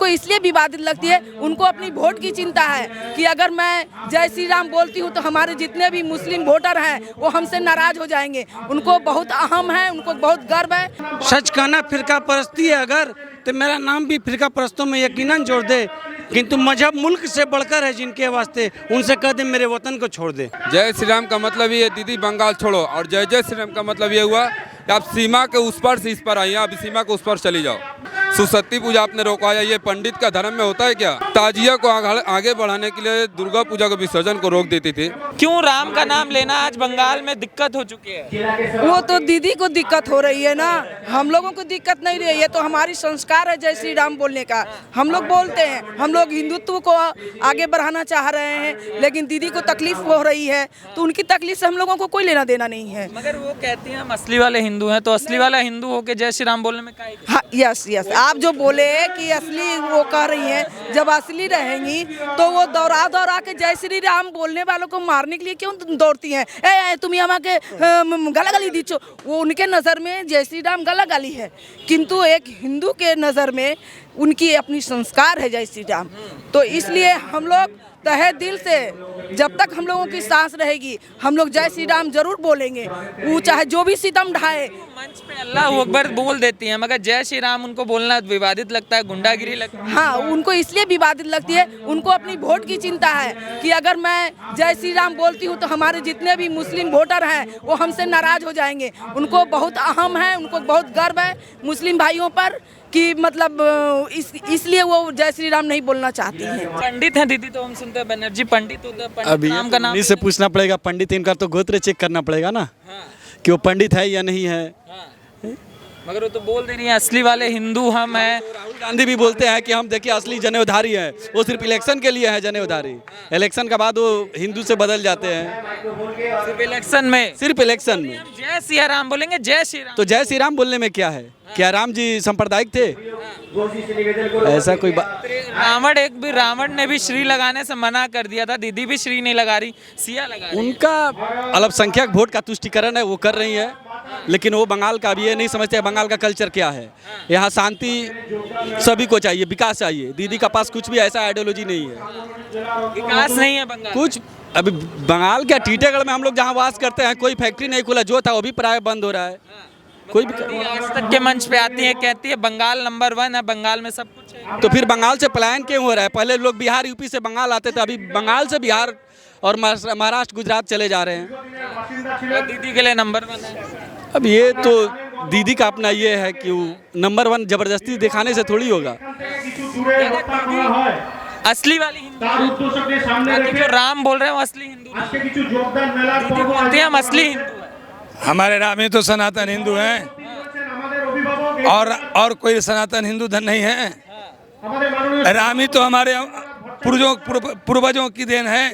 उनको इसलिए विवादित लगती है, उनको अपनी वोट की चिंता है कि अगर मैं जय श्री राम बोलती हूँ तो हमारे जितने भी मुस्लिम वोटर हैं वो हमसे नाराज हो जाएंगे। उनको बहुत अहम है, उनको बहुत गर्व है। सच कहना फिरका परस्ती है अगर, तो मेरा नाम भी फिरका परस्तों में यकीनन जोड़ दे, किंतु मजहब मुल्क से बढ़कर है जिनके वास्ते, उनसे कह दे मेरे वतन को छोड़ दे। जय श्री राम का मतलब ये दीदी बंगाल छोड़ो, और जय जय श्री राम का मतलब ये हुआ कि आप सीमा के उस पार से इस पर आइए, आप सीमा के उस पार चली जाओ। सुसती पूजा आपने रोकाया, ये पंडित का धर्म में होता है क्या? ताजिया को आगे बढ़ाने के लिए दुर्गा पूजा के विसर्जन को रोक देती थी। क्यों राम का नाम लेना आज बंगाल में दिक्कत हो चुकी है? वो तो दीदी को दिक्कत हो रही है ना, हम लोगों को दिक्कत नहीं रही है। तो हमारी संस्कार है जय श्री राम बोलने का, हम लोग बोलते हैं। हम लोग हिंदुत्व को आगे बढ़ाना चाह रहे हैं, लेकिन दीदी को तकलीफ हो रही है, तो उनकी तकलीफ से हम लोगों को कोई लेना देना नहीं है। मगर वो कहती हैं हम असली वाले हिंदू हैं, तो असली वाला हिंदू होके जय श्री राम बोलने में क्या है? हाँ, यस यस, आप जो बोले कि असली वो कह रही हैं, जब असली रहेंगी तो वो दौड़ा दौड़ा के जय श्री राम बोलने वालों को मारने के लिए क्यों दौड़ती हैं? ए तुम यहाँ के गला गली दीचो, वो उनके नज़र में जय श्री राम गला गाली है, किंतु एक हिंदू के नज़र में उनकी अपनी संस्कार है जय श्री राम। तो इसलिए हम लोग तहे दिल से, जब तक हम लोगों की सांस रहेगी, हम लोग जय श्री राम जरूर बोलेंगे, वो चाहे जो भी सितम ढाए। मंच पे अल्लाह अकबर बोल देती हैं, मगर जय श्री राम उनको बोलना विवादित लगता है, गुंडागिरी लगता है। हाँ, उनको इसलिए विवादित लगती है, उनको अपनी वोट की चिंता है कि अगर मैं जय श्री राम बोलती हूँ तो हमारे जितने भी मुस्लिम वोटर हैं वो हमसे नाराज हो जाएंगे। उनको बहुत अहम है, उनको बहुत गर्व है मुस्लिम भाइयों पर कि मतलब इसलिए वो जय श्री राम नहीं बोलना चाहती हैं। पंडित हैं दीदी, तो हम सुनते हैं बनर्जी पंडित होता है, पंडित अभी नाम का नाम से पूछना पड़ेगा, पंडित इनका तो गोत्र चेक करना पड़ेगा ना, कि वो पंडित है या नहीं है। मगर वो तो बोल दे रही है असली वाले हिंदू हम हैं। राहुल गांधी भी बोलते हैं कि हम देखिए असली जनेऊधारी हैं, वो सिर्फ इलेक्शन के लिए है जनेऊधारी, इलेक्शन के बाद वो हिंदू से बदल जाते हैं। सिर्फ इलेक्शन में, सिर्फ इलेक्शन में जय सिया राम बोलेंगे, जय श्री राम। तो जय श्री राम बोलने में क्या है? क्या राम जी सांप्रदायिक थे? ऐसा कोई बात? रावण ने भी श्री लगाने से मना कर दिया था, दीदी भी श्री नहीं लगा रही, सिया लगा रही। उनका अल्पसंख्यक वोट का तुष्टिकरण है, वो कर रही है, लेकिन वो बंगाल का, अब ये नहीं समझते बंगाल का कल्चर क्या है। यहाँ शांति सभी को चाहिए, विकास चाहिए। दीदी का पास कुछ भी ऐसा आइडियोलॉजी नहीं है, विकास नहीं है बंगाल कुछ। अभी बंगाल क्या, टीटेगढ़ में हम लोग जहाँ वास करते हैं कोई फैक्ट्री नहीं खुला, जो था वो भी प्राय बंद हो रहा है। कोई भी आज तक के मंच पे आती है, कहती है बंगाल नंबर 1 है, बंगाल में सब कुछ है। तो फिर बंगाल से पलायन क्यों हो रहा है? पहले लोग बिहार यूपी से बंगाल आते थे, अभी बंगाल से बिहार और महाराष्ट्र गुजरात चले जा रहे हैं। दीदी के लिए नंबर 1 है। अब ये तो दीदी का अपना ये है कि नंबर 1 जबरदस्ती दिखाने से थोड़ी होगा। असली वाली हिंदू जो राम बोल रहे हैं वो असली हिंदू, दीदी बोलती है हम असली हिंदू हैं। हमारे राम ही तो सनातन हिंदू हैं, और कोई सनातन हिंदू धन नहीं है। राम ही तो हमारे पूर्वजों की देन है,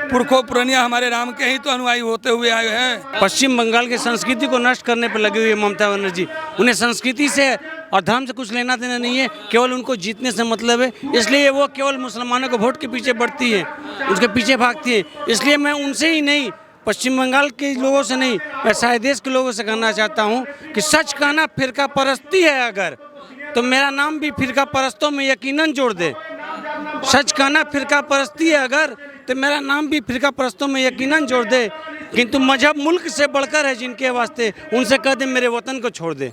पुरखों पुरनिया हमारे राम के ही तो अनुयायी होते हुए आए हैं। पश्चिम बंगाल की संस्कृति को नष्ट करने पर लगी हुई है ममता बनर्जी। उन्हें संस्कृति से और धर्म से कुछ लेना देना नहीं है, केवल उनको जीतने से मतलब है। इसलिए वो केवल मुसलमानों को वोट के पीछे बढ़ती है, उसके पीछे भागती है। इसलिए मैं उनसे ही नहीं, पश्चिम बंगाल के लोगों से नहीं, मैं सारे देश के लोगों से कहना चाहता हूँ कि सच कहना फिरका परस्ती है अगर, तो मेरा नाम भी फिरका परस्तों में यकीनन जोड़ दे। सच कहना फिरका परस्ती है अगर, तो मेरा नाम भी फिरका परस्तों में यकीनन जोड़ दे, किंतु मजहब मुल्क से बढ़कर है जिनके वास्ते, उनसे कह दे मेरे वतन को छोड़ दे।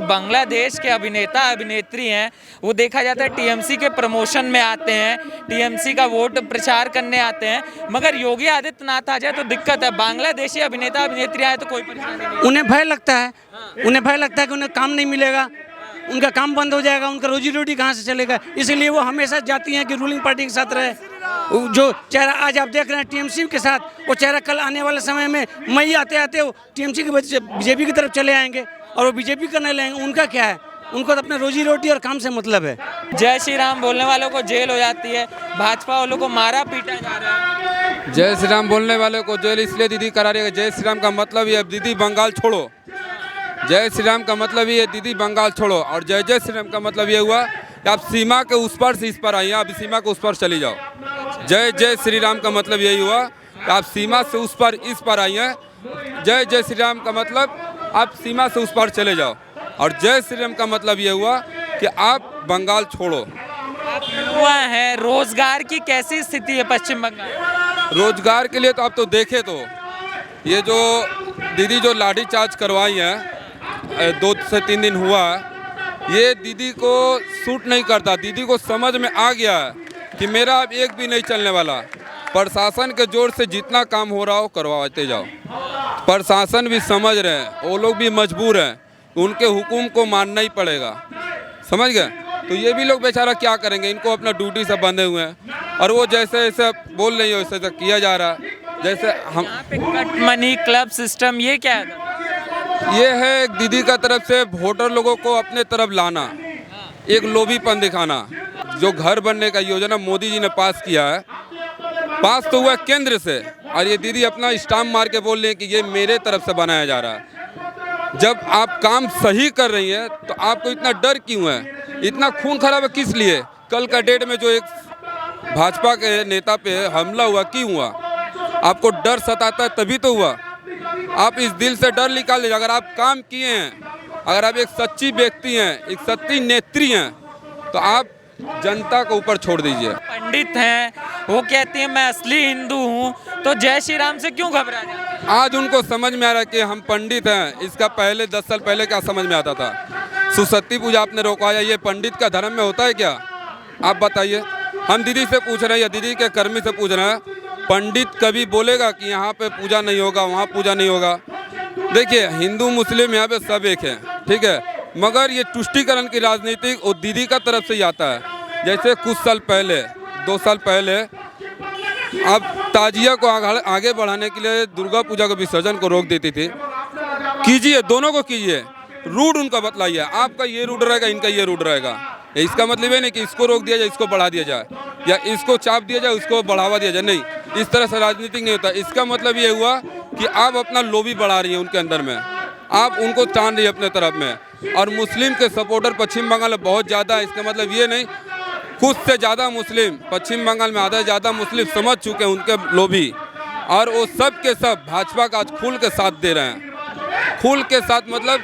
बांग्लादेश के अभिनेता अभिनेत्री हैं, वो देखा जाता है टीएमसी के प्रमोशन में आते हैं, टीएमसी का वोट प्रचार करने आते हैं, मगर योगी आदित्यनाथ आ जाए तो दिक्कत है। बांग्लादेशी अभिनेता अभिनेत्री आए तो कोई परेशानी नहीं। उन्हें भय लगता है, उन्हें भय लगता है कि उन्हें काम नहीं मिलेगा, उनका काम बंद हो जाएगा, उनका रोजी रोटी कहाँ से चलेगा। इसलिए वो हमेशा चाहती हैं कि रूलिंग पार्टी के साथ रहे। जो चेहरा आज आप देख रहे हैं टीएमसी के साथ, वो चेहरा कल आने वाले समय में मई आते आते वो टीएमसी के वजह से बीजेपी की तरफ चले आएंगे, और वो बीजेपी करने लगेंगे। उनका क्या है, उनको तो अपने रोजी रोटी और काम से मतलब है। जय श्री राम बोलने वालों को जेल हो जाती है, भाजपा वालों को मारा पीटा जा रहा है। जय श्री राम बोलने वालों को जेल इसलिए दीदी करा रही है, जय श्री राम का मतलब ये दीदी बंगाल छोड़ो। जय श्री राम का मतलब ये दीदी बंगाल छोड़ो, और जय जय श्री राम का मतलब ये हुआ कि आप सीमा के उस पार से इस पर आइए, आप सीमा के उस पार चली जाओ। जय जय श्री राम का मतलब यही हुआ कि आप सीमा से उस पर इस पर आइए। जय जय श्री राम का मतलब आप सीमा से उस पार चले जाओ, और जय श्री राम का मतलब ये हुआ कि आप बंगाल छोड़ो। हुआ है रोजगार की कैसी स्थिति है पश्चिम बंगाल? रोजगार के लिए तो आप तो देखे तो ये जो दीदी जो लाठीचार्ज करवाई है 2 से 3 दिन हुआ, ये दीदी को सूट नहीं करता। दीदी को समझ में आ गया है कि मेरा अब एक भी नहीं चलने वाला। प्रशासन के जोर से जितना काम हो रहा हो करवाते जाओ। प्रशासन भी समझ रहे हैं, वो लोग भी मजबूर हैं, उनके हुक्म को मानना ही पड़ेगा, समझ गए। तो ये भी लोग बेचारा क्या करेंगे, इनको अपना ड्यूटी से बंधे हुए हैं और वो जैसे ऐसे बोल रही है वैसे तो किया जा रहा है। जैसे हम यहाँ पे कट मनी क्लब सिस्टम ये क्या है? ये है एक दीदी का तरफ से वोटर लोगों को अपने तरफ लाना, एक लोभीपन दिखाना। जो घर बनने का योजना मोदी जी ने पास किया है, पास तो हुआ केंद्र से, और ये दीदी अपना स्टाम्प मार के बोल रही है कि ये मेरे तरफ से बनाया जा रहा है। जब आप काम सही कर रही हैं तो आपको इतना डर क्यों है, इतना खून खराबा किस लिए? कल का डेट में जो एक भाजपा के नेता पे हमला हुआ, क्यों हुआ? आपको डर सताता है तभी तो हुआ। आप इस दिल से डर निकाल दीजिए। अगर आप काम किए हैं, अगर आप एक सच्ची व्यक्ति हैं, एक सच्ची नेत्री हैं, तो आप जनता को ऊपर छोड़ दीजिए। पंडित हैं, वो कहती हैं मैं असली हिंदू हूँ, तो जय श्री राम से क्यों घबरा जाते हैं? आज उनको समझ में आ रहा है कि हम पंडित हैं। इसका पहले 10 साल पहले क्या समझ में आता था? सरस्वती पूजा आपने रोकवाया, ये पंडित का धर्म में होता है क्या? आप बताइए। हम दीदी से पूछ रहे हैं या दीदी के कर्मी से पूछ रहे हैं, पंडित कभी बोलेगा कि यहाँ पे पूजा नहीं होगा, वहाँ पूजा नहीं होगा? देखिए, हिंदू मुस्लिम यहाँ पे सब एक हैं, ठीक है, मगर ये तुष्टीकरण की राजनीति वो दीदी का तरफ से ही आता है। जैसे कुछ साल पहले, 2 साल पहले, अब ताजिया को आगे बढ़ाने के लिए दुर्गा पूजा के विसर्जन को रोक देती थी। कीजिए, दोनों को कीजिए, रूट उनका बतलाइए। आपका ये रूट रहेगा, इनका ये रूट रहेगा। इसका मतलब ये नहीं कि इसको रोक दिया जाए, इसको बढ़ा दिया जाए, या इसको चाप दिया जाए, उसको बढ़ावा दिया जाए। नहीं, इस तरह से राजनीतिक नहीं होता। इसका मतलब ये हुआ कि आप अपना लोभी बढ़ा रही हैं उनके अंदर में, आप उनको तान रही है अपने तरफ में। और मुस्लिम के सपोर्टर पश्चिम बंगाल में बहुत ज़्यादा है। इसका मतलब ये नहीं, खुद से ज़्यादा मुस्लिम पश्चिम बंगाल में आधा ज़्यादा मुस्लिम समझ चुके हैं उनके लोभी, और वो सब के सब भाजपा का आज खुल के साथ दे रहे हैं। खुल के साथ मतलब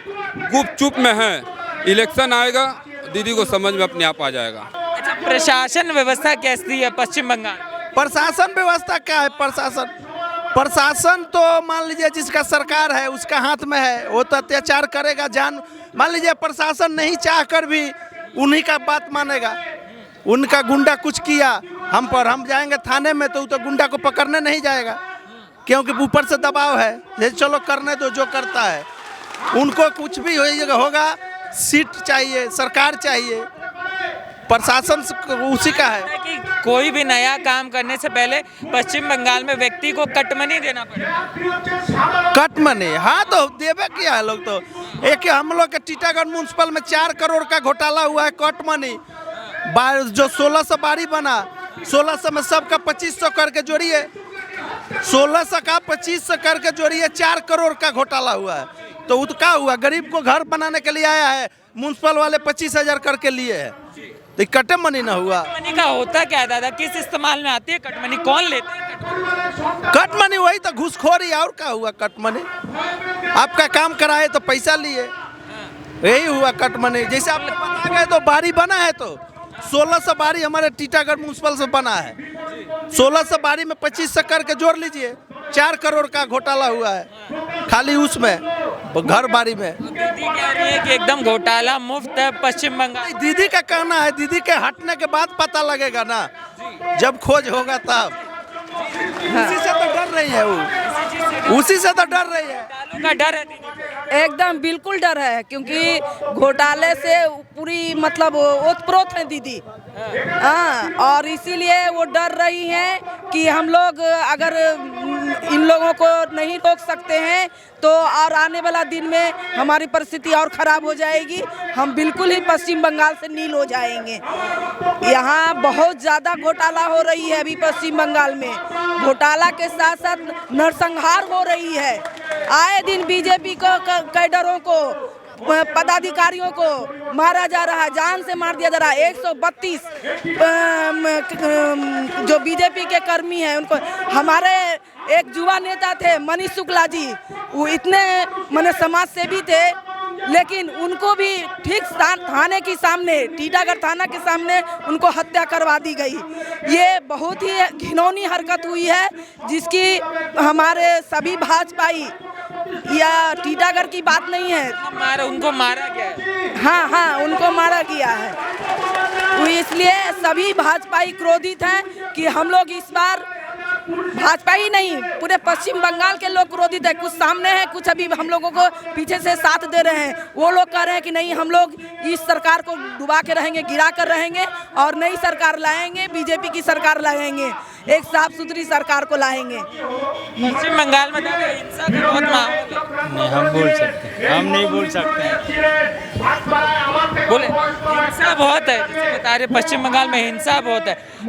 गुपचुप में है। इलेक्शन आएगा, दीदी को समझ में अपने आप आ जाएगा। अच्छा, प्रशासन व्यवस्था कैसी है पश्चिम बंगाल? प्रशासन व्यवस्था क्या है? प्रशासन तो मान लीजिए जिसका सरकार है उसका हाथ में है, वो तो अत्याचार करेगा। मान लीजिए प्रशासन नहीं चाह कर भी उन्हीं का बात मानेगा। उनका गुंडा कुछ किया हम पर, हम जाएंगे थाने में तो गुंडा को पकड़ने नहीं जाएगा, क्योंकि ऊपर से दबाव है, ये चलो करने दो जो करता है। उनको कुछ भी होगा, सीट चाहिए, सरकार चाहिए, प्रशासन उसी का है। कि कोई भी नया काम करने से पहले पश्चिम बंगाल में व्यक्ति को कट मनी देना पड़ेगा। कट मनी, हाँ तो देवे किया है लोग। तो एक हम लोग के टीटागढ़ म्यूनसिपल में 4 करोड़ का घोटाला हुआ है कट मनी। जो 1600 बारी बना, 1600 में सबका 2500 करके जोड़िए, 1600 का 2500 करके जोड़िए, 4 करोड़ का घोटाला हुआ है। तो वो क्या हुआ? गरीब को घर बनाने के लिए आया है, म्यूनसिपल वाले 25,000 करके लिए है, तो कट मनी ना हुआ। मनी का होता क्या है दादा, किस इस्तेमाल में आती है कट मनी, कौन लेते हैं? कट मनी वही तो घूसखोरी, और क्या हुआ? कट मनी आपका काम कराए तो पैसा लिए, यही हुआ कट मनी। जैसे आपने बता गए तो बारी बना है, तो 1600 बारी हमारे टीटागढ़ म्यूनसिपल से बना है। 1600 बारी में 2500 करके जोड़ लीजिए, 4 करोड़ का घोटाला हुआ है खाली उसमें, घर बारी में। दीदी कह रही है कि एकदम घोटाला मुफ्त है पश्चिम बंगाल। दीदी का कहना है, दीदी के हटने के बाद पता लगेगा ना, जब खोज होगा तब। उसी से तो डर रही है वो, उसी से तो डर रही है। का डर है दीदी को? एकदम बिल्कुल डर है, क्योंकि घोटाले से पूरी मतलब ओतप्रोत है दीदी। हाँ, और इसीलिए वो डर रही हैं कि हम लोग अगर इन लोगों को नहीं रोक सकते हैं तो और आने वाला दिन में हमारी परिस्थिति और ख़राब हो जाएगी, हम बिल्कुल ही पश्चिम बंगाल से नील हो जाएंगे। यहाँ बहुत ज़्यादा घोटाला हो रही है अभी पश्चिम बंगाल में। घोटाला के साथ साथ नरसंहार हो रही है। आए दिन बीजेपी को कैडरों को, पदाधिकारियों को मारा जा रहा है, जान से मार दिया जा रहा है। 132 जो बीजेपी के कर्मी हैं उनको, हमारे एक युवा नेता थे मनीष शुक्ला जी, वो इतने माने समाज सेवी थे लेकिन उनको भी ठीक थाने के सामने, टीटागढ़ थाना के सामने उनको हत्या करवा दी गई। ये बहुत ही घिनौनी हरकत हुई है, जिसकी हमारे सभी भाजपाई, या टीटागढ़ की बात नहीं है, उनको मारा गया है। हाँ, उनको मारा गया है। तो इसलिए सभी भाजपाई क्रोधित हैं कि हम लोग इस बार, भाजपा ही नहीं पूरे पश्चिम बंगाल के लोग क्रोधित है। कुछ सामने है, कुछ अभी हम लोगों को पीछे से साथ दे रहे हैं। वो लोग कह रहे हैं कि नहीं, हम लोग इस सरकार को डुबा के रहेंगे, गिरा कर रहेंगे और नई सरकार लाएंगे, बीजेपी की सरकार लाएंगे, एक साफ सुथरी सरकार को लाएंगे। पश्चिम बंगाल में हिंसा का बहुत माहौल है। हम बोल सकते हैं, हम नहीं बोल सकते हैं। बोले हिंसा बहुत है, जैसे बता रहे पश्चिम बंगाल में हिंसा बहुत है।